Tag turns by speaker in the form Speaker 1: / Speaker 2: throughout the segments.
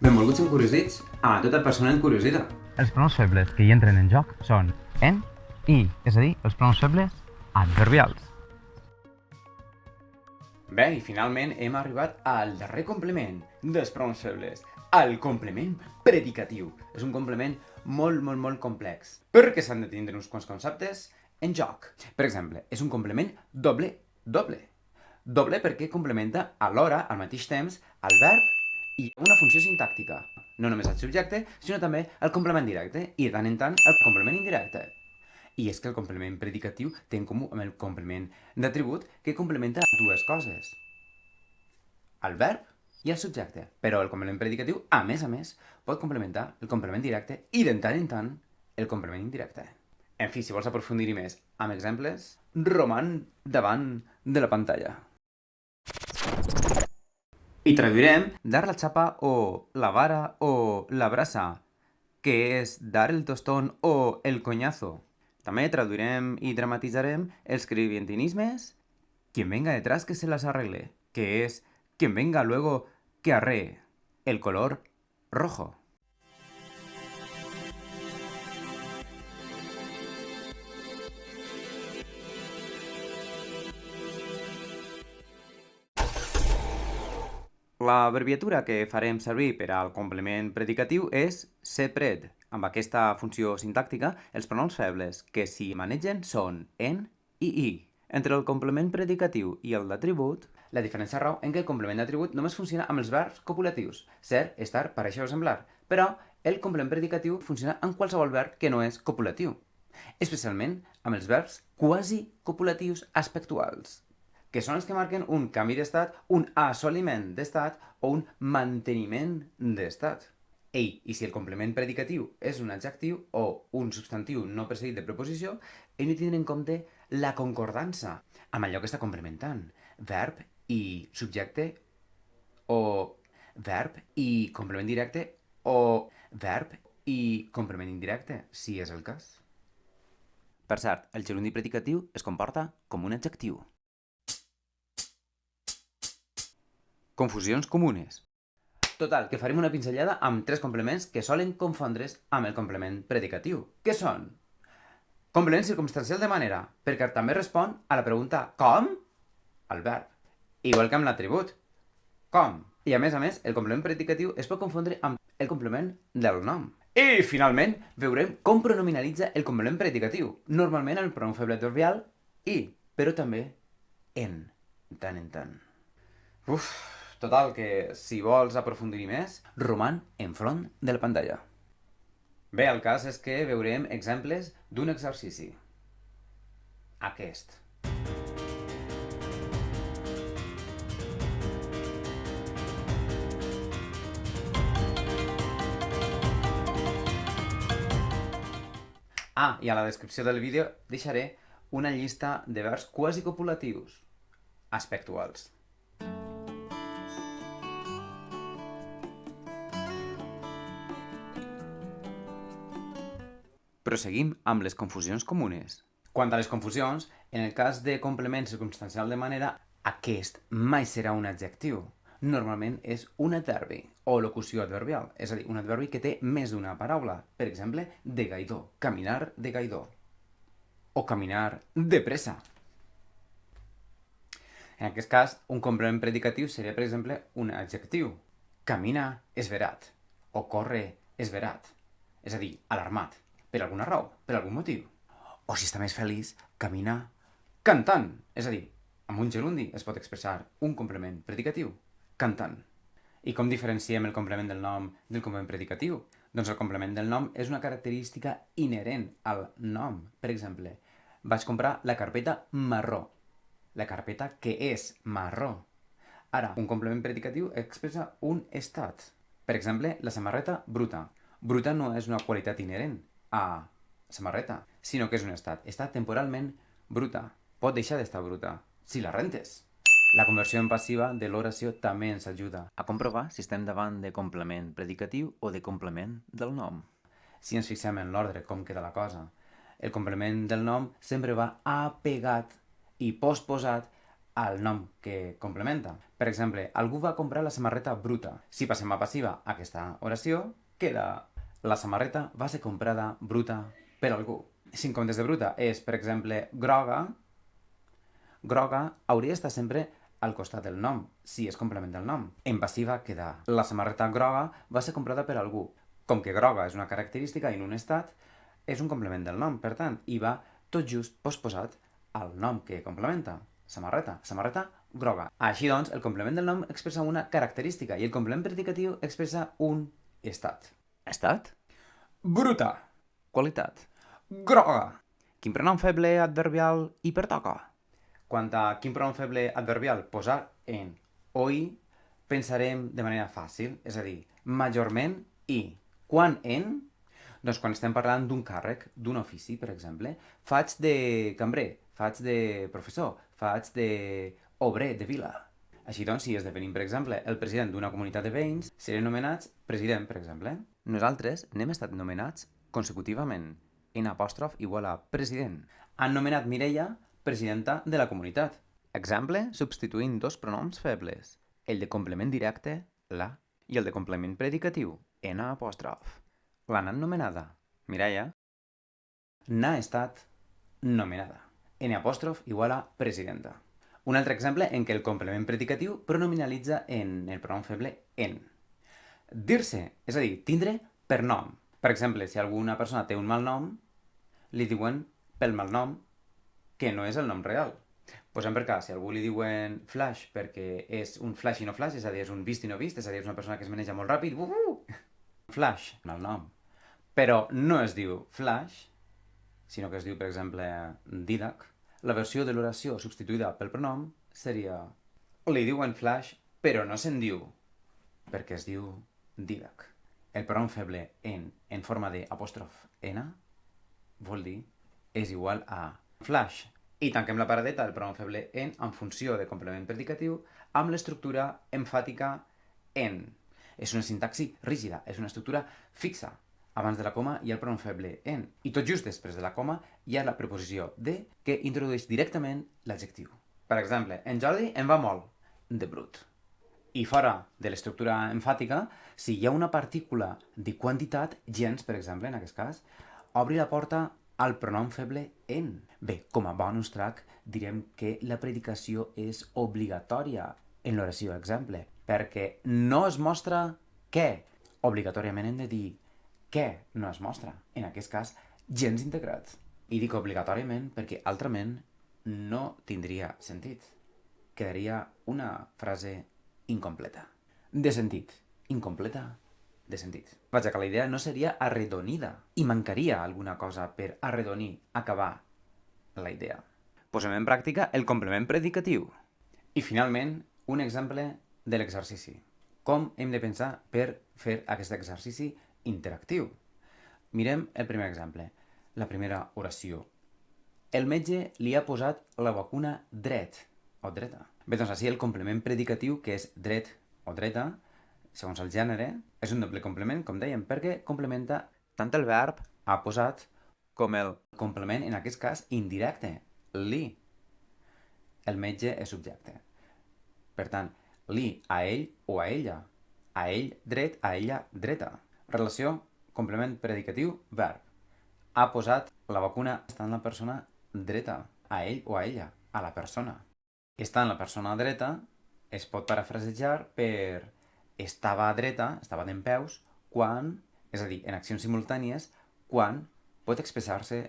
Speaker 1: Benvolguts encuriosits a tota persona encuriosida.
Speaker 2: Els pronoms febles que hi entren en joc són en, i, és a dir, els pronoms febles adverbials.
Speaker 1: Bé, i finalment hem arribat al darrer complement dels pronoms febles, el complement predicatiu. És un complement molt complex, perquè s'han de tindre uns quants conceptes en joc. Per exemple, és un complement doble. Doble perquè complementa alhora, al mateix temps, el verb i una funció sintàctica. No només el subjecte, sinó també el complement directe i, de tant en tant, el complement indirecte. I és que el complement predicatiu té en comú amb el complement d'atribut que complementa dues coses. El verb i el subjecte. Però el complement predicatiu, a més, pot complementar el complement directe i, de tant en tant, el complement indirecte. En fi, si vols aprofundir-hi més amb exemples, roman davant de la pantalla. I traduirem dar la chapa o la vara o la brasa, que és dar el tostón o el coñazo. També traduirem i dramatitzarem els creyentinismes, quien venga detrás que se las arregle, que es quien venga luego que arree, el color rojo. L'abreviatura que farem servir per al complement predicatiu és sepred. Amb aquesta funció sintàctica, els pronoms febles que s'hi manegen són en i i. Entre el complement predicatiu i el d'atribut, la diferència rau en què el complement d'atribut només funciona amb els verbs copulatius, ser, estar, parèixer o semblar, però el complement predicatiu funciona amb qualsevol verb que no és copulatiu, especialment amb els verbs quasi copulatius aspectuals, que són els que marquen un canvi d'estat, un assoliment d'estat o un manteniment d'estat. Ei, i si el complement predicatiu és un adjectiu o un substantiu no precedit de preposició, hem de tindre en compte la concordança amb allò que està complementant. Verb i subjecte o verb i complement directe o verb i complement indirecte, si és el cas. Per cert, el gerundi predicatiu es comporta com un adjectiu. Confusions comunes. Total, que farem una pinzellada amb tres complements que solen confondre's amb el complement predicatiu. Què són? Complement circumstancial de manera, perquè també respon a la pregunta com? El verb. Igual que amb l'atribut. Com? I a més, el complement predicatiu es pot confondre amb el complement del nom. I, finalment, veurem com pronominalitza el complement predicatiu. Normalment el pronom feble adverbial i, però també en, tant en tant. Total, que si vols aprofundir-hi més, roman enfront de la pantalla. Bé, el cas és que veurem exemples d'un exercici. Aquest. I a la descripció del vídeo deixaré una llista de verbs quasi copulatius aspectuals. Proseguim amb les confusions comunes. Quant a les confusions, en el cas de complement circumstancial de manera, aquest mai serà un adjectiu. Normalment és un adverbi o locució adverbial, és a dir, un adverbi que té més d'una paraula. Per exemple, de gaidó, caminar de gaidó. O caminar de pressa. En aquest cas, un complement predicatiu seria, per exemple, un adjectiu. Camina esverat. O corre esverat. És a dir, alarmat. Per alguna raó, per algun motiu. O si està més feliç, camina cantant. És a dir, amb un gerundi es pot expressar un complement predicatiu. Cantant. I com diferenciem el complement del nom del complement predicatiu? Doncs el complement del nom és una característica inherent al nom. Per exemple, vaig comprar la carpeta marró. La carpeta que és marró. Ara, un complement predicatiu expressa un estat. Per exemple, la samarreta bruta. Bruta no és una qualitat inherent a samarreta, sinó que és un estat. Està temporalment bruta. Pot deixar d'estar bruta si la rentes. La conversió en passiva de l'oració també ens ajuda a comprovar si estem davant de complement predicatiu o de complement del nom. Si ens fixem en l'ordre com queda la cosa, el complement del nom sempre va apegat i postposat al nom que complementa. Per exemple, algú va comprar la samarreta bruta. Si passem a passiva aquesta oració, queda la samarreta va ser comprada bruta per algú. Si en comptes de bruta és, per exemple, groga, groga hauria d'estar sempre al costat del nom, si es complementa el nom. En passiva queda la samarreta groga va ser comprada per algú. Com que groga és una característica i en un estat, és un complement del nom, per tant, i va tot just postposat al nom que complementa. Samarreta, samarreta groga. Així doncs, el complement del nom expressa una característica i el complement predicatiu expressa un estat. Estat? Bruta. Qualitat. Groga. Quin pronom feble adverbial hi pertoca? Quant a quin pronom feble adverbial posar en o i, pensarem de manera fàcil, és a dir, majorment i. Quan en? Doncs quan estem parlant d'un càrrec, d'un ofici, per exemple, faig de cambrer, faig de professor, faig de obrer de vila. Així doncs, si esdevenim, per exemple, el president d'una comunitat de veïns, serem nomenats president, per exemple. Nosaltres n'hem estat nomenats consecutivament. En apòstrof igual a president. Han nomenat Mireia presidenta de la comunitat. Exemple, substituint dos pronoms febles. El de complement directe, la, i el de complement predicatiu, en apòstrof. L'han nomenada, Mireia, n'ha estat nomenada. En apòstrof igual a presidenta. Un altre exemple en què el complement predicatiu pronominalitza en el pronom feble en. Dir-se, és a dir, tindre per nom. Per exemple, si alguna persona té un mal nom, li diuen pel mal nom, que no és el nom real. Posem per cas, si a algú li diuen flash perquè és un flash i no flash, és a dir, és un vist i no vist, és a dir, és una persona que es maneja molt ràpid, flash, el nom. Però no es diu flash, sinó que es diu, per exemple, Didac. La versió de l'oració substituïda pel pronom seria li diuen flash, però no se'n diu, perquè es diu Didac. El pronom feble en forma de apòstrof n vol dir és igual a flash. I tanquem la paradeta del pronom feble en funció de complement predicatiu amb l'estructura emfàtica en. És una sintaxi rígida, és una estructura fixa. Abans de la coma hi ha el pronom feble en. I tot just després de la coma hi ha la preposició de que introdueix directament l'adjectiu. Per exemple, en Jordi en va molt de brut. I fora de l'estructura emfàtica, si hi ha una partícula de quantitat, gens, per exemple, en aquest cas, obri la porta al pronom feble en. Bé, com a bonus track, direm que la predicació és obligatòria en l'oració exemple, perquè no es mostra què. Obligatòriament hem de dir què no es mostra. En aquest cas, gens integrat. I dic obligatòriament perquè altrament no tindria sentit. Quedaria una frase incompleta. De sentit. Incompleta de sentit. Vaja, que la idea no seria arredonida i mancaria alguna cosa per arredonir, acabar la idea. Posem en pràctica el complement predicatiu. I finalment, un exemple de l'exercici. Com hem de pensar per fer aquest exercici interactiu? Mirem el primer exemple, la primera oració. El metge li ha posat la vacuna dret o dreta. Bé, doncs així el complement predicatiu, que és dret o dreta, segons el gènere, és un doble complement, com dèiem, perquè complementa tant el verb ha posat com el complement, en aquest cas, indirecte, li. El metge és subjecte. Per tant, li a ell o a ella. A ell dret, a ella dreta. Relació, complement predicatiu, verb. Ha posat la vacuna està en la persona dreta. A ell o a ella. A la persona. Està en la persona dreta es pot parafrasejar per estava dreta, estava dempeus, quan, és a dir, en accions simultànies, quan pot expressar-se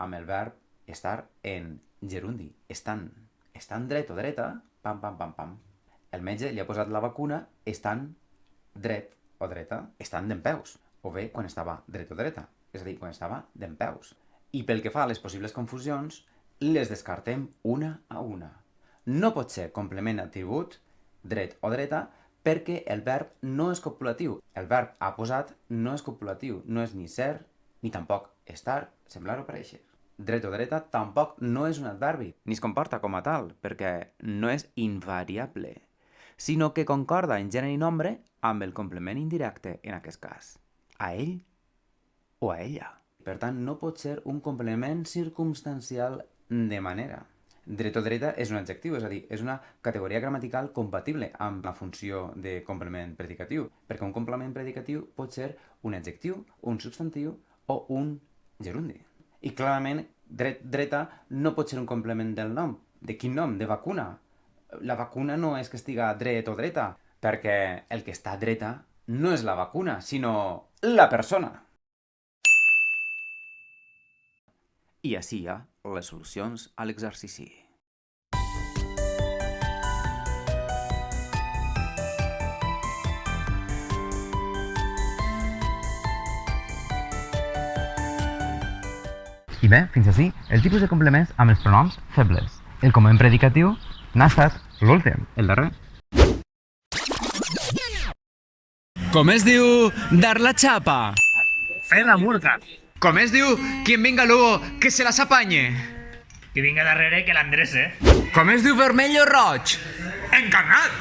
Speaker 1: amb el verb estar en gerundi, estant. Estant dret o dreta, pam, pam, pam, pam. El metge li ha posat la vacuna estant dret o dreta, estant dempeus. O bé, quan estava dret o dreta, és a dir, quan estava dempeus. I pel que fa a les possibles confusions, les descartem una a una. No pot ser complement atribut, dret o dreta, perquè el verb no és copulatiu. El verb ha posat no és copulatiu, no és ni ser, ni tampoc estar, semblar o parèixer. Dret o dreta tampoc no és un adverbi, ni es comporta com a tal, perquè no és invariable, sinó que concorda en gènere i nombre amb el complement indirecte en aquest cas. A ell o a ella. Per tant, no pot ser un complement circumstancial de manera. Dret o dreta és un adjectiu, és a dir, és una categoria gramatical compatible amb la funció de complement predicatiu, perquè un complement predicatiu pot ser un adjectiu, un substantiu o un gerundi. I clarament, dreta no pot ser un complement del nom. De quin nom? De vacuna. La vacuna no és que estiga dret o dreta, perquè el que està dreta no és la vacuna, sinó la persona. I així hi ha les solucions a l'exercici.
Speaker 2: I bé, fins així, el tipus de complements amb els pronoms febles. El complement predicatiu n'ha estat l'últim, el darrer.
Speaker 3: Com es diu dar la xapa?
Speaker 4: Fer la murga.
Speaker 3: Com es diu quien venga luego que se las apañe?
Speaker 4: Que vinga darrere que l'endrece.
Speaker 3: Com es diu vermell o roig?
Speaker 4: Encarnat!